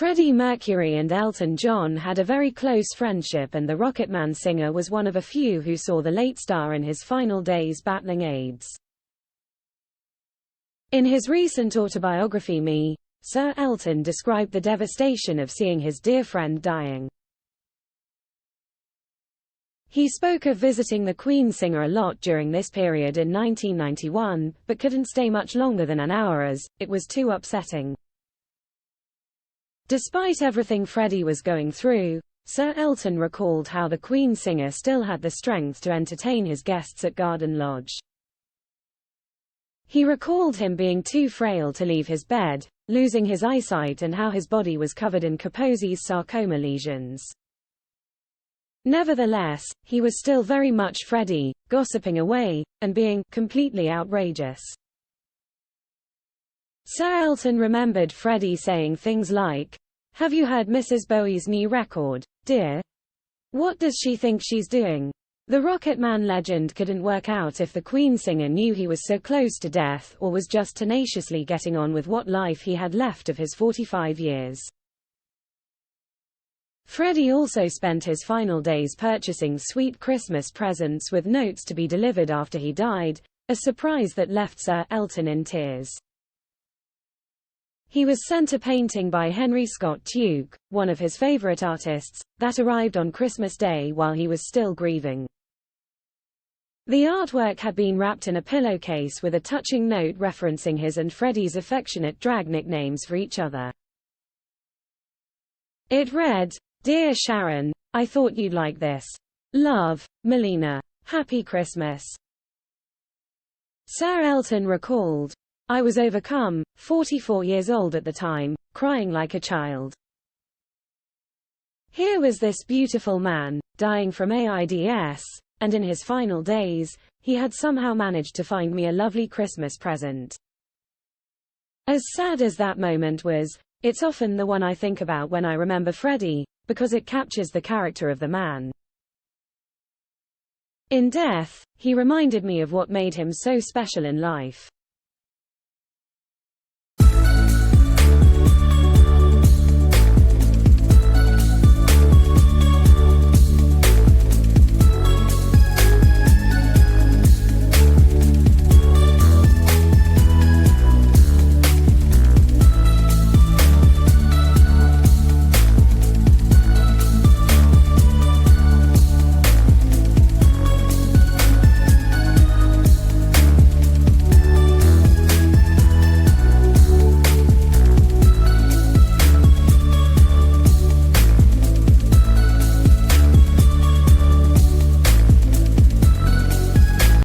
Freddie Mercury and Elton John had a very close friendship, and the Rocketman singer was one of a few who saw the late star in his final days battling AIDS. In his recent autobiography Me, Sir Elton described the devastation of seeing his dear friend dying. He spoke of visiting the Queen singer a lot during this period in 1991, but couldn't stay much longer than an hour as it was too upsetting. Despite everything Freddie was going through, Sir Elton recalled how the Queen singer still had the strength to entertain his guests at Garden Lodge. He recalled him being too frail to leave his bed, losing his eyesight, and how his body was covered in Kaposi's sarcoma lesions. Nevertheless, he was still very much Freddie, gossiping away, and being completely outrageous. Sir Elton remembered Freddie saying things like, "Have you heard Mrs. Bowie's new record, dear? What does she think she's doing?" The Rocketman legend couldn't work out if the Queen singer knew he was so close to death or was just tenaciously getting on with what life he had left of his 45 years. Freddie also spent his final days purchasing sweet Christmas presents with notes to be delivered after he died, a surprise that left Sir Elton in tears. He was sent a painting by Henry Scott Tuke, one of his favorite artists, that arrived on Christmas Day while he was still grieving. The artwork had been wrapped in a pillowcase with a touching note referencing his and Freddie's affectionate drag nicknames for each other. It read, "Dear Sharon, I thought you'd like this. Love, Melina. Happy Christmas." Sir Elton recalled, "I was overcome, 44 years old at the time, crying like a child. Here was this beautiful man, dying from AIDS, and in his final days, he had somehow managed to find me a lovely Christmas present." As sad as that moment was, it's often the one I think about when I remember Freddie, because it captures the character of the man. In death, he reminded me of what made him so special in life.